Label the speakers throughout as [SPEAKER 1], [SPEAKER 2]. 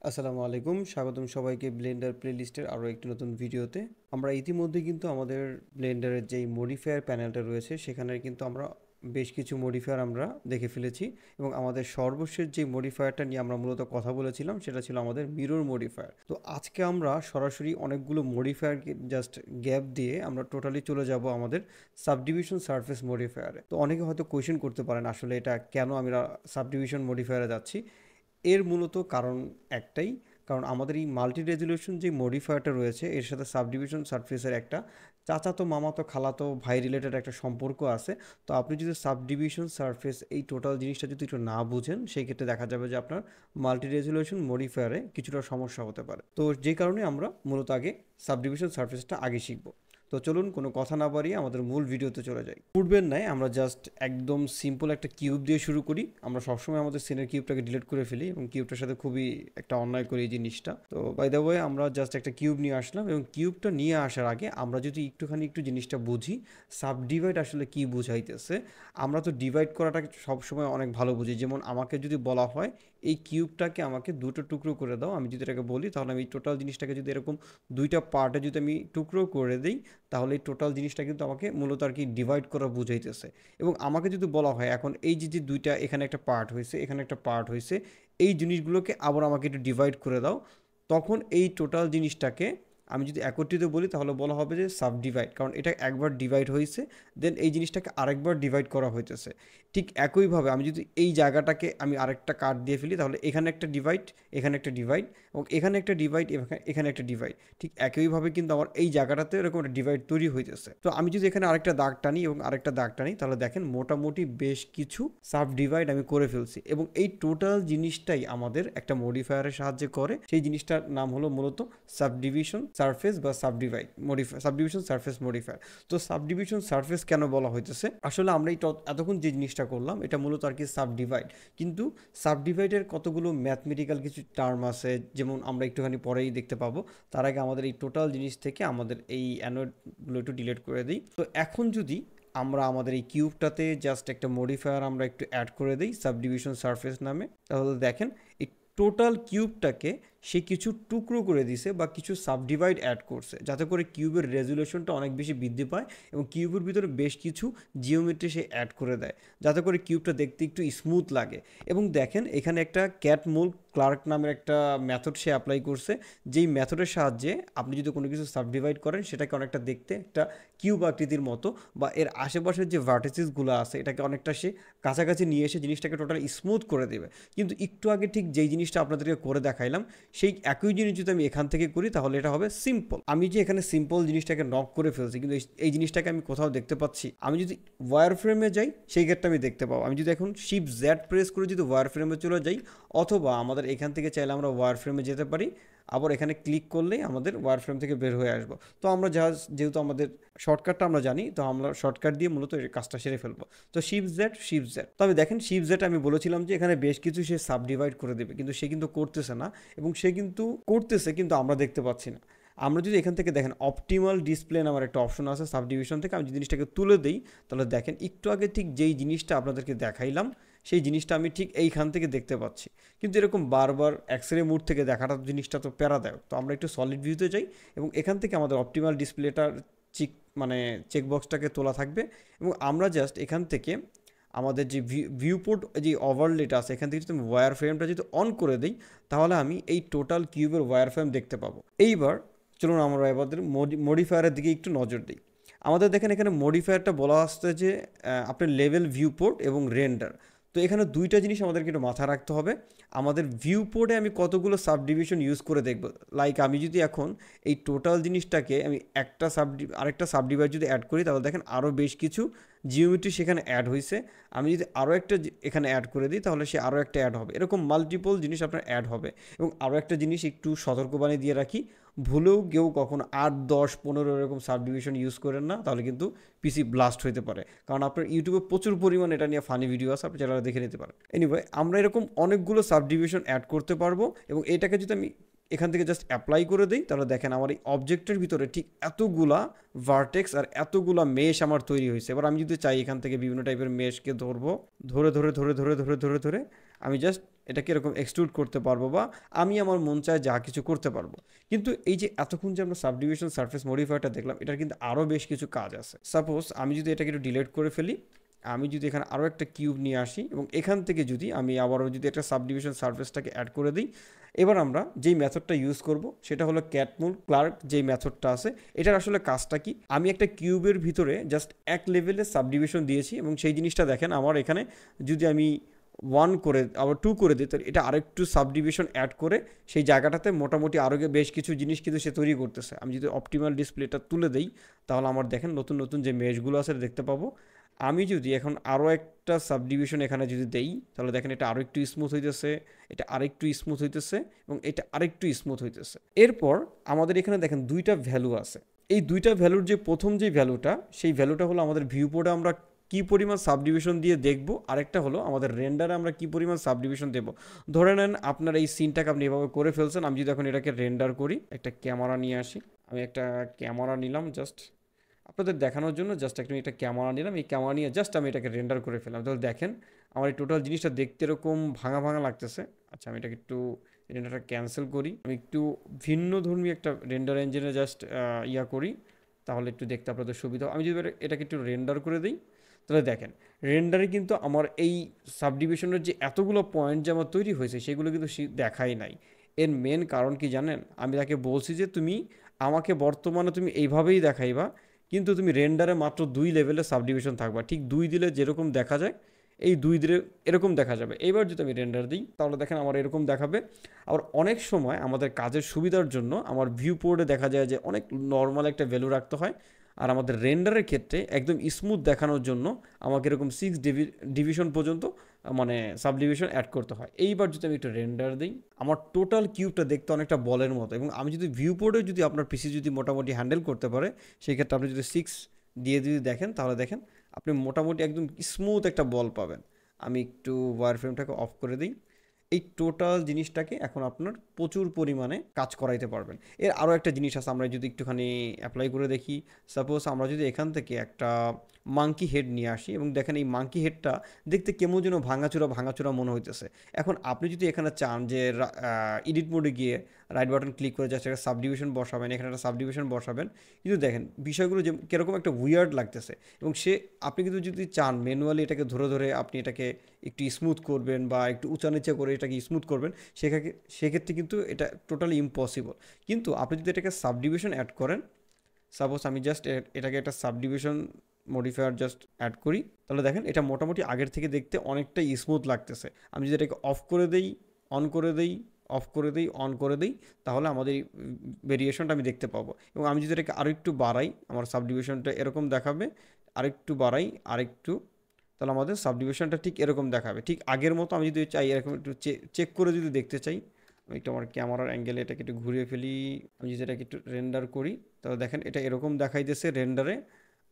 [SPEAKER 1] আসসালামু আলাইকুম, স্বাগতম সবাইকে ব্লেন্ডার প্লেলিস্টের আরও একটি নতুন ভিডিওতে। আমরা ইতিমধ্যে কিন্তু আমাদের ব্লেন্ডারের যেই মডিফায়ার প্যানেলটা রয়েছে সেখানে কিন্তু আমরা বেশ কিছু মডিফায়ার আমরা দেখে ফেলেছি এবং আমাদের সর্বশেষ যে মডিফায়ারটা নিয়ে আমরা মূলত কথা বলেছিলাম সেটা ছিল আমাদের মিরর মডিফায়ার। তো আজকে আমরা সরাসরি অনেকগুলো মডিফায়ারকে জাস্ট গ্যাপ দিয়ে আমরা টোটালি চলে যাব আমাদের সাবডিভিশন সারফেস মডিফায়ারে। তো অনেকে হয়তো কোয়েশ্চেন করতে পারেন আসলে এটা কেন আমরা সাবডিভিশন মডিফায়ারে যাচ্ছি। এর মূলত কারণ একটাই, কারণ আমাদের এই মাল্টি রেজলিউশন যে মডিফায়ারটা রয়েছে এর সাথে সাবডিভিশন সারফেসের একটা চাচাতো মামাতো খালাতো ভাই রিলেটেড একটা সম্পর্ক আছে। তো আপনি যদি সাবডিভিশন সারফেস এই টোটাল জিনিসটা যদি একটু না বুঝেন সেই ক্ষেত্রে দেখা যাবে যে আপনার মাল্টি রেজলিউশন মডিফায়ারে কিছুটা সমস্যা হতে পারে। তো যে কারণে আমরা মূলত আগে সাবডিভিশন সারফেসটা আগে শিখবো। তো চলুন কোনো কথা না বাড়িয়ে আমাদের মূল ভিডিওতে চলে যাই। পূর্বের নাই আমরা জাস্ট একদম সিম্পল একটা কিউব দিয়ে শুরু করি। আমরা সবসময় আমাদের সিনের কিউবটাকে ডিলিট করে ফেলি এবং কিউবটার সাথে খুবই একটা অন্যায় করি এই জিনিসটা। তো বাই দ্য ওয়ে আমরা জাস্ট একটা কিউব নিয়ে আসলাম এবং কিউবটা নিয়ে আসার আগে আমরা যদি একটু জিনিসটা বুঝি সাব ডিভাইড আসলে কি বুঝাইতেছে। আমরা তো ডিভাইড করাটা সবসময় অনেক ভালো বুঝি। যেমন আমাকে যদি বলা হয় এই কিউবটাকে আমাকে দুটো টুকরো করে দাও, আমি যদি এটাকে বলি তাহলে আমি টোটাল জিনিসটাকে যদি এরকম দুইটা পার্টে যদি আমি টুকরো করে দিই তাহলে এই টোটাল জিনিসটা কিন্তু আমাকে মূলত আর কি ডিভাইড করা বুঝাইতেছে। এবং আমাকে যদি বলা হয় এখন এই যে দুইটা এখানে একটা পার্ট হয়েছে এখানে একটা পার্ট হয়েছে, এই জিনিসগুলোকে আবার আমাকে একটু ডিভাইড করে দাও, তখন এই টোটাল জিনিসটাকে আমি যদি একত্রিত বলি তাহলে বলা হবে যে সাব ডিভাইড, কারণ এটা একবার ডিভাইড হয়েছে দেন এই জিনিসটাকে আরেকবার ডিভাইড করা হইতেছে। ঠিক একইভাবে আমি যদি এই জায়গাটাকে আমি আরেকটা কাট দিয়ে ফেলি তাহলে এখানে একটা ডিভাইড এখানে একটা ডিভাইড এবং এখানে একটা ডিভাইড এখানে একটা ডিভাইড, ঠিক একইভাবে কিন্তু আমার এই জায়গাটাতে এরকম একটা ডিভাইড তৈরি হইতেছে। তো আমি যদি এখানে আরেকটা দাগ টানি এবং আরেকটা দাগ টানি তাহলে দেখেন মোটামুটি বেশ কিছু সাব ডিভাইড আমি করে ফেলছি এবং এই টোটাল জিনিসটাই আমাদের একটা মডিফায়ারের সাহায্যে করে। সেই জিনিসটার নাম হলো মূলত সাবডিভিশন সারফেস বা সাবডিভিশন সারফেস মডিফায়ার। তো সাবডিভিশন সারফেস কেন বলা হইতেছে, আসলে আমরা এতক্ষণ যে জিনিসটা করলাম এটা মূলত আর কি সাবডিভাইড, কিন্তু সাবডিভাইডের কতগুলো ম্যাথমেটিক্যাল কিছু টার্ম আছে যেমন আমরা একটুখানি পরেই দেখতে পাবো। তার আগে আমাদের এই টোটাল জিনিস থেকে আমাদের এই অ্যানোডগুলো একটু ডিলিট করে দিই। তো এখন যদি আমরা আমাদের এই কিউবটাতে জাস্ট একটা মডিফায়ার আমরা একটু অ্যাড করে দিই সাবডিভিশন সারফেস নামে, তাহলে দেখেন এই টোটাল কিউবটাকে সে কিছু টুকরো করে দিছে বা কিছু সাবডিভাইড অ্যাড করছে যাতে করে কিউবের রেজুলেশনটা অনেক বেশি বৃদ্ধি পায় এবং কিউবের ভিতরে বেশ কিছু জিওমেট্রি সে অ্যাড করে দেয় যাতে করে কিউবটা দেখতে একটু স্মুথ লাগে। এবং দেখেন এখানে একটা ক্যাটমোল ক্লার্ক নামের একটা মেথড সে অ্যাপ্লাই করছে, যেই মেথডের সাহায্যে আপনি যদি কোনো কিছু সাবডিভাইড করেন সেটাকে অনেকটা দেখতে একটা কিউব আকৃতির মতো বা এর আশেপাশের যে ভার্টিসিসগুলো আছে এটাকে অনেকটা সে কাছাকাছি নিয়ে এসে জিনিসটাকে টোটাল স্মুথ করে দেবে। কিন্তু একটু আগে ঠিক যেই জিনিসটা আপনাদেরকে করে দেখাইলাম সেই একই জিনিস যদি আমি এখান থেকে করি তাহলে এটা হবে সিম্পল। আমি যে এখানে সিম্পল জিনিসটাকে নক করে ফেলছি কিন্তু এই জিনিসটাকে আমি কোথাও দেখতে পাচ্ছি। আমি যদি ওয়্যার ফ্রেমে যাই সেই ক্ষেত্রে আমি দেখতে পাবো। আমি যদি এখন শিফট জেড প্রেস করে যদি ওয়্যার ফ্রেমে চলে যাই অথবা আমাদের এখান থেকে চাইলে আমরা ওয়্যার ফ্রেমে যেতে পারি, আবার এখানে ক্লিক করলেই আমাদের ওয়্যার ফ্রেম থেকে বের হয়ে আসবো। তো আমরা যেহেতু আমাদের শর্টকাটটা আমরা জানি তো আমরা শর্টকাট দিয়ে মূলত এই কাজটা সেরে ফেলবো। তো শিফট জেড তবে দেখেন শিফট জেড আমি বলেছিলাম যে এখানে বেশ কিছু সে সাবডিভাইড করে দেবে কিন্তু সে কিন্তু করতেছে না এবং সে কিন্তু করতেছে কিন্তু আমরা দেখতে পাচ্ছি না। আমরা যদি এখান থেকে দেখেন অপটিমাল ডিসপ্লে নামের একটা অপশন আছে সাবডিভিশন থেকে, আমি যদি জিনিসটাকে তুলে দিই তাহলে দেখেন একটু আগে ঠিক যেই জিনিসটা আপনাদেরকে দেখাইলাম সেই জিনিসটা আমি ঠিক এইখান থেকে দেখতে পাচ্ছি। কিন্তু এরকম বারবার এক্সরে মুড থেকে দেখাটা জিনিসটা তো প্যারাদায়ক। তো আমরা একটু সলিড ভিউতে যাই এবং এখান থেকে আমাদের অপটিমাল ডিসপ্লেটার চিক মানে চেকবক্সটাকে তোলা থাকবে এবং আমরা জাস্ট এখান থেকে আমাদের যে ভিউপোর্ট যে ওভারলেটা আছে এখান থেকে যদি আমি ওয়্যার ফ্রেমটা যদি অন করে দিই তাহলে আমি এই টোটাল কিউবের ওয়্যার ফ্রেম দেখতে পাবো। এইবার চলুন আমরা এবার মডিফায়ারের দিকে একটু নজর দিই। আমাদের দেখেন এখানে মডিফায়ারটা বলা আসছে যে আপনার লেভেল ভিউপোর্ট এবং রেন্ডার। তো এখানে দুইটা জিনিস আমাদেরকে একটু মাথায় রাখতে হবে। আমাদের ভিউপোর্টে আমি কতগুলো সাবডিভিশন ইউজ করে দেখব, লাইক আমি যদি এখন এই টোটাল জিনিসটাকে আমি আরেকটা সাবডিভাইড যদি অ্যাড করি তাহলে দেখেন আরও বেশ কিছু জিওমেট্রি সেখানে অ্যাড হয়েছে। আমি যদি আরও একটা এখানে অ্যাড করে দিই তাহলে সে আরও একটা অ্যাড হবে, এরকম মাল্টিপল জিনিস আপনার অ্যাড হবে। এবং আরও একটা জিনিস একটু সতর্কবাণী দিয়ে রাখি, ভুলেও কেউ কখনো 8, 10, 15 এরকম সাবডিভিশন ইউজ করেন না, তাহলে কিন্তু পিসি ব্লাস্ট হতে পারে। কারণ আপনার ইউটিউবে প্রচুর পরিমাণ এটা নিয়ে ফানি ভিডিও আছে, আপনি যারা দেখে নিতে পারেন। এনিওয়ে আমরা এরকম অনেকগুলো সাবডিভিশন অ্যাড করতে পারবো এবং এটাকে যদি আমি এখান থেকে জাস্ট অ্যাপ্লাই করে দিই তাহলে দেখেন আমার এই অবজেক্টের ভিতরে ঠিক এতগুলা ভার্টেক্স আর এতগুলা মেশ আমার তৈরি হয়েছে। এবার আমি যদি চাই এখান থেকে বিভিন্ন টাইপের মেশকে ধরবো, ধরে ধরে ধরে ধরে ধরে ধরে ধরে আমি জাস্ট এটাকে এরকম এক্সট্রুড করতে পারবো বা আমি আমার মন চায় যা কিছু করতে পারবো। কিন্তু এই যে এতক্ষণ যে আমরা সাবডিভিশন সারফেস মডিফায়ারটা দেখলাম, এটার কিন্তু আরও বেশ কিছু কাজ আছে। সাপোজ আমি যদি এটাকে একটু ডিলিট করে ফেলি, আমি যদি এখানে আরও একটা কিউব নিয়ে আসি এবং এখান থেকে যদি আমি আবারও যদি একটা সাবডিভিশন সারফেসটাকে অ্যাড করে দিই, এবার আমরা যেই মেথডটা ইউজ করব সেটা হলো ক্যাটমুল ক্লার্ক যেই মেথডটা আছে। এটার আসলে কাজটা কি, আমি একটা কিউবের ভিতরে জাস্ট এক লেভেলের সাবডিভিশন দিয়েছি এবং সেই জিনিসটা দেখেন আমার এখানে যদি আমি 1 করে আবার 2 করে দিই, তাহলে এটা আরেকটু সাবডিভিশন অ্যাড করে সেই জায়গাটাতে মোটামুটি আরও বেশ কিছু জিনিস কিন্তু সে তৈরি করতেছে। আমি যদি অপটিমাল ডিসপ্লেটা তুলে দেই, তাহলে আমার দেখেন নতুন নতুন যে মেশগুলো আছে দেখতে পাবো। আমি যদি এখন আরও একটা সাবডিভিশন এখানে যদি দেই, তাহলে দেখেন এটা আরও একটু স্মুথ হইতেছে, এটা আরেকটু স্মুথ হইতেছে এবং এটা আরেকটু স্মুথ হইতেছে। এরপর আমাদের এখানে দেখেন দুইটা ভ্যালু আছে। এই দুইটা ভ্যালুর যে প্রথম যে ভ্যালুটা, সেই ভ্যালুটা হলো আমাদের ভিউ পোর্টে আমরা কী পরিমাণ সাবডিভিশন দিয়ে দেখব, আরেকটা হলো আমাদের রেন্ডারে আমরা কী পরিমাণ সাবডিভিশন দেব। ধরে নেন আপনার এই সিনটাকে আপনি এভাবে করে ফেলছেন, আমি যদি এখন এটাকে রেন্ডার করি, একটা ক্যামেরা নিয়ে আসি, আমি একটা ক্যামেরা নিলাম জাস্ট আপনাদের দেখানোর জন্য, জাস্ট একটা ক্যামেরা নিলাম, এই ক্যামেরা নিয়ে জাস্ট আমি এটাকে রেন্ডার করে ফেললাম। তাহলে দেখেন আমার এই টোটাল জিনিসটা দেখতে এরকম ভাঙা ভাঙা লাগতেছে। আচ্ছা আমি এটাকে একটু রেন্ডারটা ক্যান্সেল করি, আমি একটু ভিন্ন ধর্মী একটা রেন্ডার ইঞ্জিনে জাস্ট ইয়া করি, তাহলে একটু দেখতে আপনাদের সুবিধা। আমি যদি এটাকে একটু রেন্ডার করে দিই, তাহলে দেখেন রেন্ডারে কিন্তু আমার এই সাবডিভিশনের যে এতগুলো পয়েন্ট যে আমার তৈরি হয়েছে সেগুলো কিন্তু দেখাই নাই। এর মেন কারণ কি জানেন, আমি তাকে বলছি যে তুমি আমাকে বর্তমানে তুমি এইভাবেই দেখাইবা, কিন্তু তুমি রেন্ডারে মাত্র 2 লেভেলের সাবডিভিশন থাকবা, ঠিক 2 দিলে যেরকম দেখা যায় এই 2 দিলে এরকম দেখা যাবে। এইবার যদি আমি রেন্ডার দিই, তাহলে দেখেন আমার এরকম দেখাবে। আবার অনেক সময় আমাদের কাজের সুবিধার জন্য আমার ভিউ পোর্টে দেখা যায় যে অনেক নর্মাল একটা ভ্যালু রাখতে হয়, আর আমাদের রেন্ডারের ক্ষেত্রে একদম স্মুথ দেখানোর জন্য আমাকে এরকম 6 ডিভিশন পর্যন্ত মানে সাবডিভিশন অ্যাড করতে হয়। এইবার যদি আমি একটু রেন্ডার দিই, আমার টোটাল কিউবটা দেখতে অনেকটা বলের মতো, এবং আমি যদি ভিউ পোর্টে যদি আপনার পিসি যদি মোটামুটি হ্যান্ডেল করতে পারে, সেই ক্ষেত্রে আপনি যদি 6 দিয়ে যদি দেখেন, তাহলে দেখেন আপনি মোটামুটি একদম স্মুথ একটা বল পাবেন। আমি একটু ওয়্যার ফ্রেমটাকে অফ করে দিই। এই টোটাল জিনিসটাকে এখন আপনার প্রচুর পরিমাণে কাজ করাইতে পারবেন। এর আরও একটা জিনিস আছে, আমরা যদি একটুখানি অ্যাপ্লাই করে দেখি। সাপোজ আমরা যদি এখান থেকে একটা মাঙ্কি হেড নিয়ে আসি এবং দেখেন এই মাঙ্কি হেডটা দেখতে কেমন যেন ভাঙাচোরা ভাঙাচোরা মনে হইতেছে। এখন আপনি যদি এখানে চান যে এডিট মোডে গিয়ে রাইট বাটন ক্লিক করে জাস্ট একটা সাবডিভিশন বসাবেন, এখানে একটা সাবডিভিশন বসাবেন, কিন্তু দেখেন বিষয়গুলো যে কীরকম একটা উইয়ার্ড লাগতেছে। এবং আপনি কিন্তু যদি চান ম্যানুয়ালি এটাকে ধরে ধরে আপনি এটাকে একটু স্মুথ করবেন বা একটু উঁচা নিচে করে এটাকে স্মুথ করবেন, সেক্ষেত্রে কিন্তু এটা টোটালি ইম্পসিবল। কিন্তু আপনি যদি এটাকে সাবডিভিশন অ্যাড করেন, সাপোজ আমি জাস্ট এটাকে একটা সাবডিভিশন মডিফায়ার জাস্ট অ্যাড করি, তাহলে দেখেন এটা মোটামুটি আগের থেকে দেখতে অনেকটাই স্মুথ লাগতেছে। আমি যদি এটাকে অফ করে দেই, অন করে দেই, অফ করে দিই, অন করে দিই, তাহলে আমাদের এই ভেরিয়েশনটা আমি দেখতে পাবো। এবং আমি যদি এটাকে আরেকটু বাড়াই, আমার সাবডিভিশনটা এরকম দেখাবে, আরেকটু বাড়াই, আরেকটু, তাহলে আমাদের সাবডিভিশনটা ঠিক এরকম দেখাবে, ঠিক আগের মতো। আমি যদি চাই এরকম একটু চেক করে যদি দেখতে চাই, আমি একটু আমার ক্যামেরার অ্যাঙ্গেলে এটাকে একটু ঘুরিয়ে ফেলি, আমি যদি এটাকে একটু রেন্ডার করি, তাহলে দেখেন এটা এরকম দেখাইতেছে রেন্ডারে,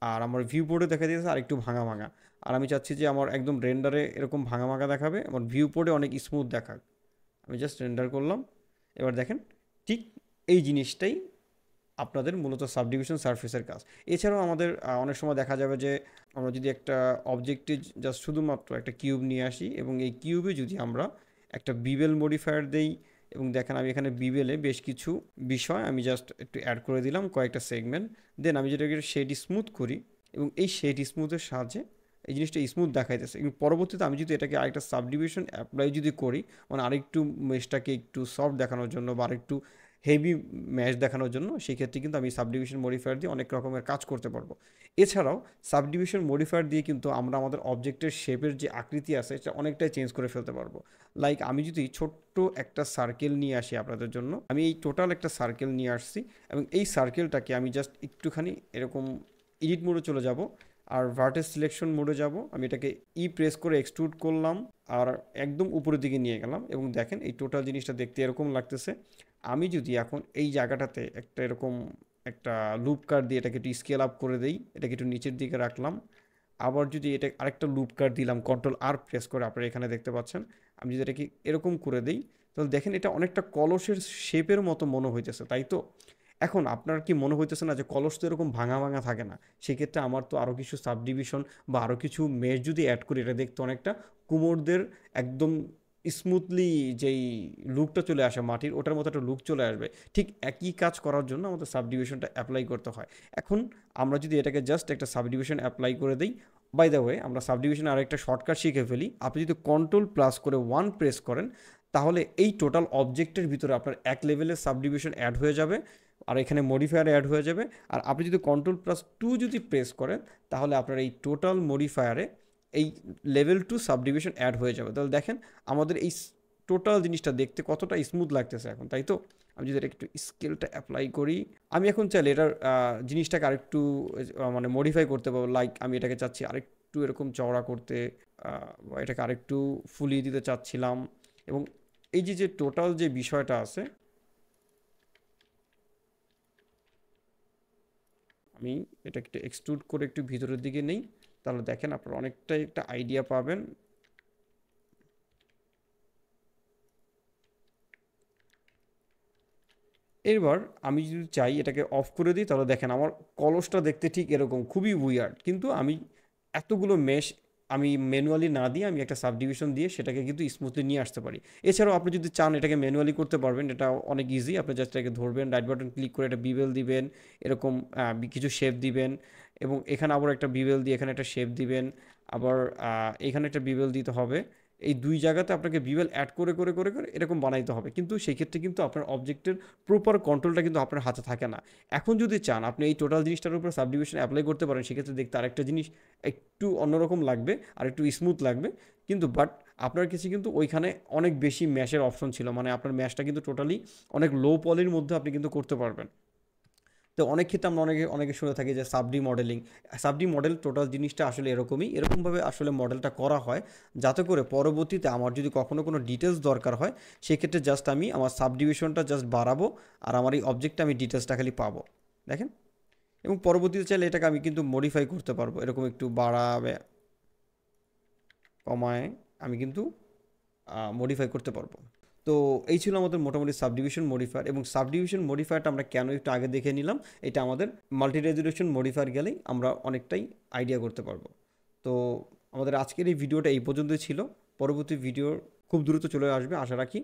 [SPEAKER 1] আর আমার ভিউ বোর্ডে দেখা দিয়েছে আর একটু ভাঙা ভাঙা। আর আমি চাচ্ছি যে আমার একদম রেন্ডারে এরকম ভাঙা ভাঙা দেখাবে, আমার ভিউ বোর্ডে অনেক স্মুথ দেখাক। আমি জাস্ট রেন্ডার করলাম, এবার দেখেন ঠিক এই জিনিসটাই আপনাদের মূলত সাবডিভিশন সারফেসের কাজ। এছাড়াও আমাদের অনেক সময় দেখা যাবে যে আমরা যদি একটা অবজেক্টে জাস্ট শুধুমাত্র একটা কিউব নিয়ে আসি এবং এই কিউবে যদি আমরা একটা বিবেল মডিফায়ার দেই, এবং দেখেন আমি এখানে বিবেলে বেশ কিছু বিষয় আমি জাস্ট একটু অ্যাড করে দিলাম, কয়েকটা সেগমেন্ট, দেন আমি যেটাকে শেড স্মুথ করি এবং এই শেড স্মুথের সাহায্যে এই জিনিসটা স্মুথ দেখাইতেছে। এবং পরবর্তীতে আমি যদি এটাকে আরেকটা সাবডিভিশন অ্যাপ্লাই যদি করি, মানে আরেকটু মেশটাকে একটু সফট দেখানোর জন্য বা আরেকটু হেভি ম্যাশ দেখানোর জন্য, সেই ক্ষেত্রে কিন্তু আমি সাবডিভিশন মডিফায়ার দিয়ে অনেক রকমের কাজ করতে পারবো। এছাড়াও সাবডিভিশন মডিফায়ার দিয়ে কিন্তু আমরা আমাদের অবজেক্টের শেপের যে আকৃতি আছে সেটা অনেকটাই চেঞ্জ করে ফেলতে পারবো। লাইক আমি যদি ছোট্ট একটা সার্কেল নিয়ে আসি আপনাদের জন্য, আমি এই টোটাল একটা সার্কেল নিয়ে আসছি এবং এই সার্কেলটাকে আমি জাস্ট একটুখানি এরকম এডিট মোডে চলে যাব আর ভার্টেক্স সিলেকশন মোডে যাব। আমি এটাকে প্রেস করে এক্সট্রুড করলাম আর একদম উপরের দিকে নিয়ে গেলাম এবং দেখেন এই টোটাল জিনিসটা দেখতে এরকম লাগতেছে। আমি যদি এখন এই জায়গাটাতে একটা এরকম একটা লুপ কাট দিয়ে এটাকে একটু স্কেল আপ করে দেই, এটাকে একটু নিচের দিকে রাখলাম, আবার যদি এটা আরেকটা লুপ কাট দিলাম কন্ট্রোল আর প্রেস করে, আপনারা এখানে দেখতে পাচ্ছেন, আমি যদি এটাকে এরকম করে দিই, তাহলে দেখেন এটা অনেকটা কলসের শেপের মতো মনে হইতেছে, তাই তো? এখন আপনার কি মনে হইতেছে না যে কলস তো এরকম ভাঙা ভাঙা থাকে না? সেক্ষেত্রে আমার তো আরও কিছু সাবডিভিশন বা আরও কিছু মেশ যদি অ্যাড করি, এটা দেখতে অনেকটা কুমোরদের একদম স্মুথলি যেই লুকটা চলে আসে মাটির, ওটার মতো একটা লুক চলে আসবে। ঠিক একই কাজ করার জন্য আমাদের সাবডিভিশনটা অ্যাপ্লাই করতে হয়। এখন আমরা যদি এটাকে জাস্ট একটা সাবডিভিশন অ্যাপ্লাই করে দিই, বাই দ্য ওয়ে আমরা সাবডিভিশন আরেকটা শর্টকাট শিখে ফেলি। আপনি যদি কন্ট্রোল প্লাস করে 1 প্রেস করেন, তাহলে এই টোটাল অবজেক্টের ভিতরে আপনার এক লেভেলের সাবডিভিশন অ্যাড হয়ে যাবে, আর এখানে মডিফায়ার অ্যাড হয়ে যাবে। আর আপনি যদি কন্ট্রোল প্লাস 2 যদি প্রেস করেন, তাহলে আপনার এই টোটাল মডিফায়ারে এই লেভেল 2 সাবডিভিশন অ্যাড হয়ে যাবে। তাহলে দেখেন আমাদের এই টোটাল জিনিসটা দেখতে কতটা স্মুথ লাগতেছে এখন, তাই তো? আমি যদি এটা একটু স্কেলটা অ্যাপ্লাই করি, আমি এখন চাইলে এটার জিনিসটাকে আরেকটু মানে মডিফাই করতে পারবো। লাইক আমি এটাকে চাচ্ছি আরেকটু এরকম চওড়া করতে, বা এটাকে আরেকটু ফুলিয়ে দিতে চাচ্ছিলাম। এবং এই যে টোটাল যে বিষয়টা আছে, আমি এটা একটু এক্সট্রুড করে একটু ভিতরের দিকে নেই, তাহলে দেখেন আপনারা অনেকটাই একটা আইডিয়া পাবেন। এবার আমি যদি চাই এটাকে অফ করে দিই, তাহলে দেখেন আমার কলসটা দেখতে ঠিক এরকম, খুবই উইয়ার্ড। কিন্তু আমি এতগুলো মেশ আমি ম্যানুয়ালি না দিয়ে আমি একটা সাবডিভিশন দিয়ে সেটাকে কিন্তু স্মুথলি নিয়ে আসতে পারি। এছাড়াও আপনি যদি চান এটাকে ম্যানুয়ালি করতে পারবেন, এটা অনেক ইজি। আপনি জাস্ট এটাকে ধরবেন, রাইট বাটন ক্লিক করে একটা বিবেল দিবেন, এরকম কিছু শেপ দিবেন, এবং এখানে আবার একটা বিবেল দিয়ে এখানে একটা শেপ দিবেন, আবার এখানে একটা বিবেল দিতে হবে। এই দুই জায়গাতে আপনাকে বিবেল অ্যাড করে করে করে করে এরকম বানাইতে হবে। কিন্তু সেই ক্ষেত্রে কিন্তু আপনার অবজেক্টের প্রপার কন্ট্রোলটা কিন্তু আপনার হাতে থাকে না। এখন যদি চান আপনি এই টোটাল জিনিসটার উপর সাবডিভিশন অ্যাপ্লাই করতে পারেন, সেক্ষেত্রে দেখতে আরেকটা জিনিস একটু অন্যরকম লাগবে আর একটু স্মুথ লাগবে। কিন্তু বাট আপনার কাছে কিন্তু ওইখানে অনেক বেশি ম্যাশের অপশন ছিল, মানে আপনার ম্যাশটা কিন্তু টোটালি অনেক লো পলির মধ্যে আপনি কিন্তু করতে পারবেন। তো অনেক ক্ষেত্রে আমরা অনেকে অনেকে শুনে থাকি যে সাবডি মডেলিং। সাবডি মডেল টোটাল জিনিসটা আসলে এরকমই, এরকমভাবে আসলে মডেলটা করা হয়, যাতে করে পরবর্তীতে আমার যদি কখনো কোনো ডিটেলস দরকার হয়, সেক্ষেত্রে জাস্ট আমি আমার সাবডিভিশনটা জাস্ট বাড়াবো, আর আমার এই অবজেক্টটা আমি ডিটেলসটা খালি পাবো। দেখেন, এবং পরবর্তীতে চাইলে এটাকে আমি কিন্তু মডিফাই করতে পারবো, এরকম একটু বাড়াবে কমায় আমি কিন্তু মডিফাই করতে পারবো। তো এই ছিল আমাদের মোটামুটি সাবডিভিশন মডিফায়ার। এবং সাবডিভিশন মডিফায়ারটা আমরা কেন একটু আগে দেখে নিলাম, এটা আমাদের মাল্টি রেজুলেশন মডিফায়ার গেলেই আমরা অনেকটাই আইডিয়া করতে পারবো। তো আমাদের আজকের এই ভিডিওটা এই পর্যন্তই ছিল। পরবর্তী ভিডিও খুব দ্রুত চলে আসবে আশা রাখি।